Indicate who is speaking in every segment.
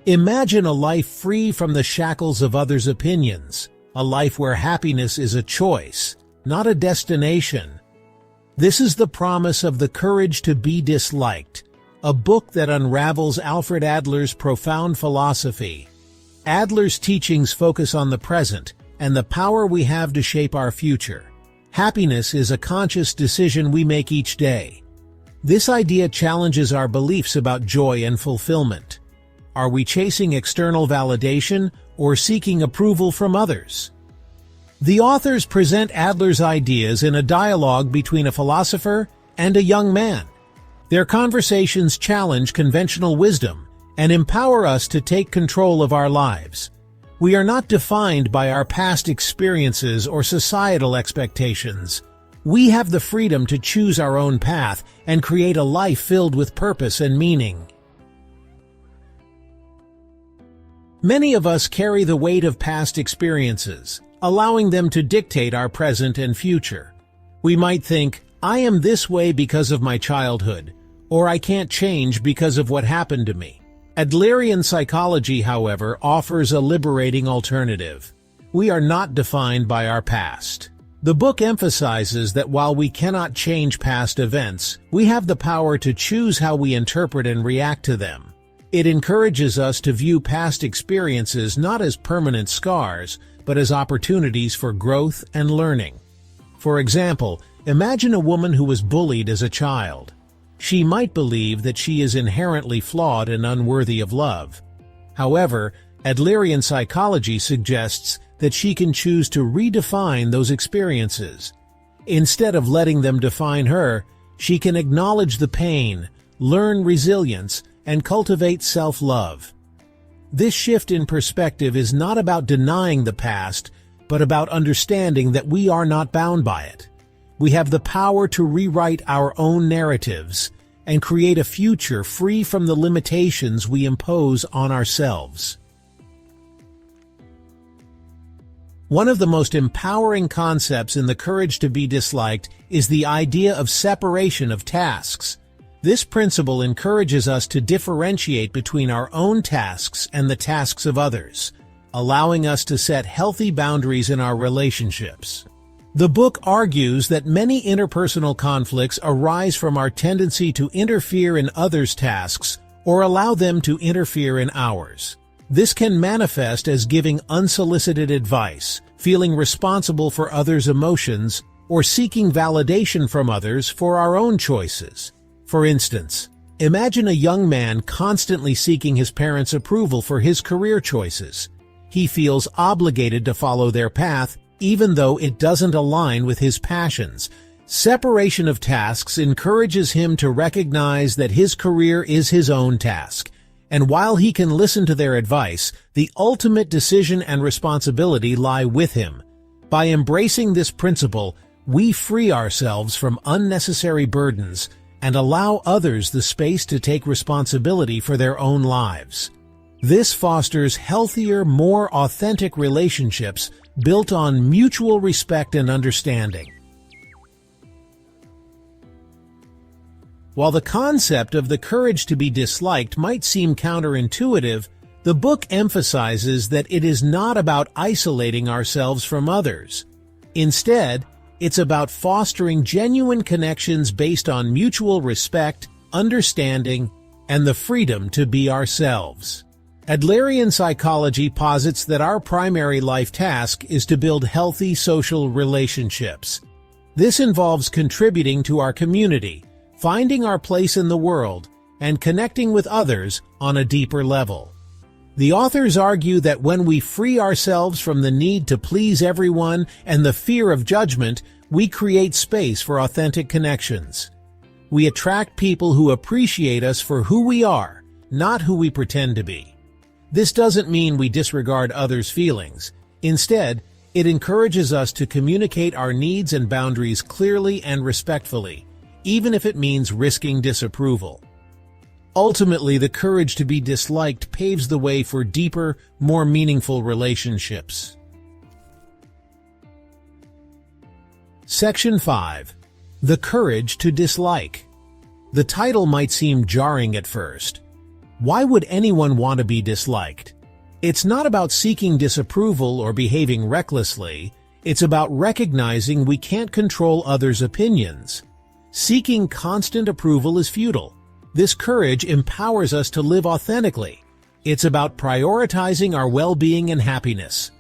Speaker 1: Imagine a life free from the shackles of others' opinions, a life where happiness is a choice, not a destination. This is the promise of The Courage to Be Disliked, a book that unravels Alfred Adler's profound philosophy. Adler's teachings focus on the present and the power we have to shape our future. Happiness is a conscious decision we make each day. This idea challenges our beliefs about joy and fulfillment. Are we chasing external validation or seeking approval from others? The authors present Adler's ideas in a dialogue between a philosopher and a young man. Their conversations challenge conventional wisdom and empower us to take control of our lives. We are not defined by our past experiences or societal expectations. We have the freedom to choose our own path and create a life filled with purpose and meaning. Many of us carry the weight of past experiences, allowing them to dictate our present and future. We might think, I am this way because of my childhood, or I can't change because of what happened to me. Adlerian psychology, however, offers a liberating alternative. We are not defined by our past. The book emphasizes that while we cannot change past events, we have the power to choose how we interpret and react to them. It encourages us to view past experiences not as permanent scars, but as opportunities for growth and learning. For example, imagine a woman who was bullied as a child. She might believe that she is inherently flawed and unworthy of love. However, Adlerian psychology suggests that she can choose to redefine those experiences. Instead of letting them define her, she can acknowledge the pain, learn resilience, and cultivate self-love. This shift in perspective is not about denying the past, but about understanding that we are not bound by it. We have the power to rewrite our own narratives and create a future free from the limitations we impose on ourselves. One of the most empowering concepts in The Courage to Be Disliked is the idea of separation of tasks. This principle encourages us to differentiate between our own tasks and the tasks of others, allowing us to set healthy boundaries in our relationships. The book argues that many interpersonal conflicts arise from our tendency to interfere in others' tasks or allow them to interfere in ours. This can manifest as giving unsolicited advice, feeling responsible for others' emotions, or seeking validation from others for our own choices. For instance, imagine a young man constantly seeking his parents' approval for his career choices. He feels obligated to follow their path, even though it doesn't align with his passions. Separation of tasks encourages him to recognize that his career is his own task, and while he can listen to their advice, the ultimate decision and responsibility lie with him. By embracing this principle, we free ourselves from unnecessary burdens and allow others the space to take responsibility for their own lives. This fosters healthier, more authentic relationships built on mutual respect and understanding. While the concept of the courage to be disliked might seem counterintuitive, the book emphasizes that it is not about isolating ourselves from others. Instead, it's about fostering genuine connections based on mutual respect, understanding, and the freedom to be ourselves. Adlerian psychology posits that our primary life task is to build healthy social relationships. This involves contributing to our community, finding our place in the world, and connecting with others on a deeper level. The authors argue that when we free ourselves from the need to please everyone and the fear of judgment, we create space for authentic connections. We attract people who appreciate us for who we are, not who we pretend to be. This doesn't mean we disregard others' feelings. Instead, it encourages us to communicate our needs and boundaries clearly and respectfully, even if it means risking disapproval. Ultimately, the courage to be disliked paves the way for deeper, more meaningful relationships. Section 5. The Courage to Dislike. The title might seem jarring at first. Why would anyone want to be disliked? It's not about seeking disapproval or behaving recklessly. It's about recognizing we can't control others' opinions. Seeking constant approval is futile. This courage empowers us to live authentically. It's about prioritizing our well-being and happiness.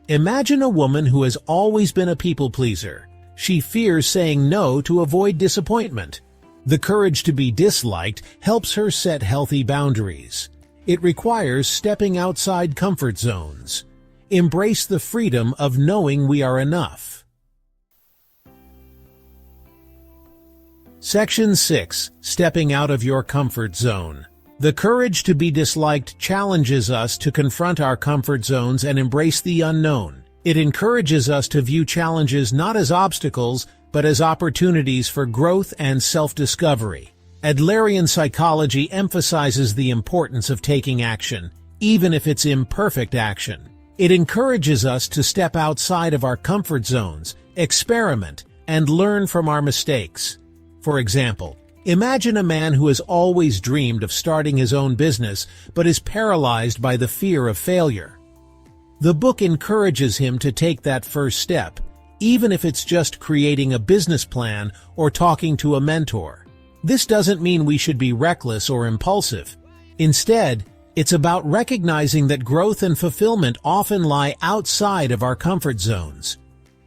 Speaker 1: Imagine a woman who has always been a people-pleaser. She fears saying no to avoid disappointment. The courage to be disliked helps her set healthy boundaries. It requires stepping outside comfort zones. Embrace the freedom of knowing we are enough. Section 6. Stepping out of your comfort zone. The courage to be disliked challenges us to confront our comfort zones and embrace the unknown. It encourages us to view challenges not as obstacles, but as opportunities for growth and self-discovery. Adlerian psychology emphasizes the importance of taking action, even if it's imperfect action. It encourages us to step outside of our comfort zones, experiment, and learn from our mistakes. For example, imagine a man who has always dreamed of starting his own business but is paralyzed by the fear of failure. The book encourages him to take that first step, even if it's just creating a business plan or talking to a mentor. This doesn't mean we should be reckless or impulsive. Instead, it's about recognizing that growth and fulfillment often lie outside of our comfort zones.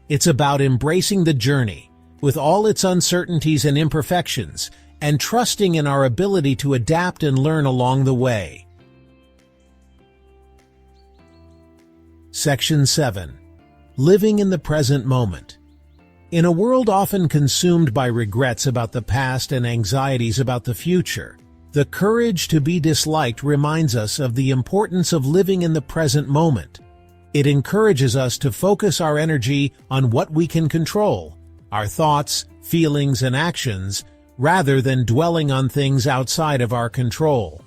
Speaker 1: It's about embracing the journey, with all its uncertainties and imperfections, and trusting in our ability to adapt and learn along the way. Section 7. Living in the present moment. In a world often consumed by regrets about the past and anxieties about the future, the courage to be disliked reminds us of the importance of living in the present moment. It encourages us to focus our energy on what we can control, our thoughts, feelings, and actions, rather than dwelling on things outside of our control.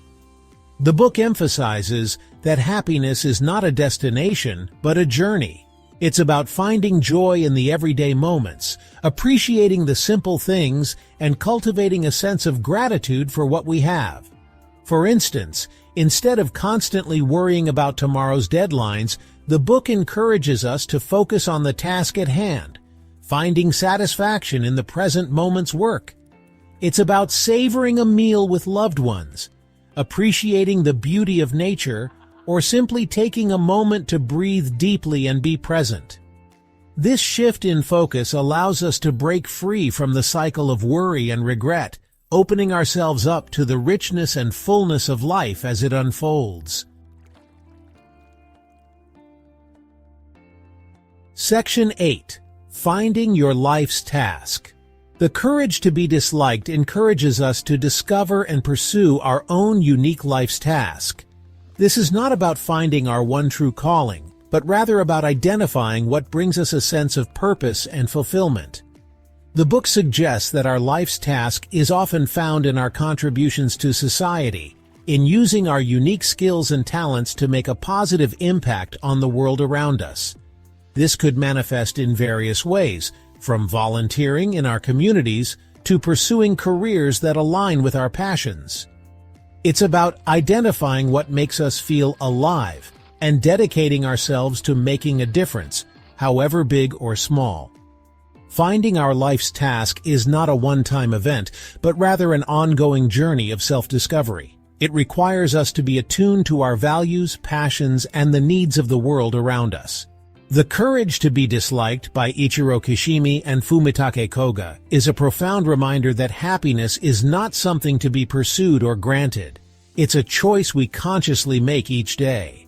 Speaker 1: The book emphasizes that happiness is not a destination, but a journey. It's about finding joy in the everyday moments, appreciating the simple things, and cultivating a sense of gratitude for what we have. For instance, instead of constantly worrying about tomorrow's deadlines, the book encourages us to focus on the task at hand, finding satisfaction in the present moment's work. It's about savoring a meal with loved ones, appreciating the beauty of nature, or simply taking a moment to breathe deeply and be present. This shift in focus allows us to break free from the cycle of worry and regret, opening ourselves up to the richness and fullness of life as it unfolds. Section 8. Finding your life's task. The courage to be disliked encourages us to discover and pursue our own unique life's task. This is not about finding our one true calling, but rather about identifying what brings us a sense of purpose and fulfillment. The book suggests that our life's task is often found in our contributions to society, in using our unique skills and talents to make a positive impact on the world around us. This could manifest in various ways, from volunteering in our communities to pursuing careers that align with our passions. It's about identifying what makes us feel alive and dedicating ourselves to making a difference, however big or small. Finding our life's task is not a one-time event, but rather an ongoing journey of self-discovery. It requires us to be attuned to our values, passions, and the needs of the world around us. The Courage to be Disliked by Ichiro Kishimi and Fumitake Koga is a profound reminder that happiness is not something to be pursued or granted. It's a choice we consciously make each day.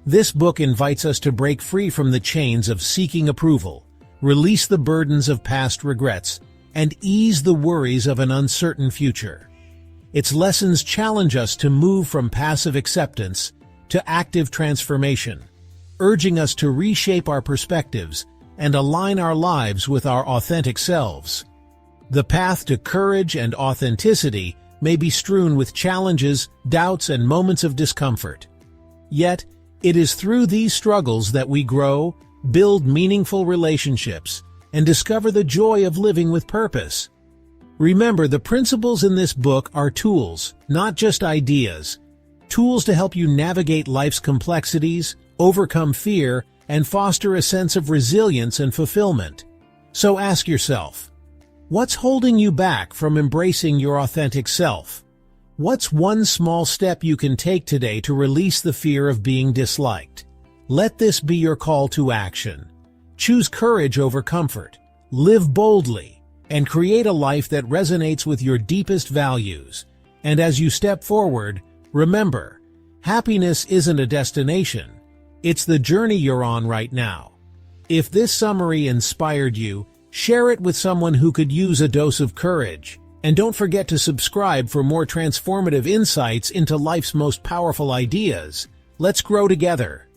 Speaker 1: This book invites us to break free from the chains of seeking approval, release the burdens of past regrets, and ease the worries of an uncertain future. Its lessons challenge us to move from passive acceptance to active transformation, urging us to reshape our perspectives and align our lives with our authentic selves. The path to courage and authenticity may be strewn with challenges, doubts, and moments of discomfort. Yet, it is through these struggles that we grow, build meaningful relationships, and discover the joy of living with purpose. Remember, the principles in this book are tools, not just ideas. tools to help you navigate life's complexities, overcome fear, and foster a sense of resilience and fulfillment. So ask yourself, what's holding you back from embracing your authentic self? What's one small step you can take today to release the fear of being disliked? Let this be your call to action. Choose courage over comfort, live boldly, and create a life that resonates with your deepest values. And as you step forward, remember, happiness isn't a destination, it's the journey you're on right now. If this summary inspired you, share it with someone who could use a dose of courage. And don't forget to subscribe for more transformative insights into life's most powerful ideas. Let's grow together.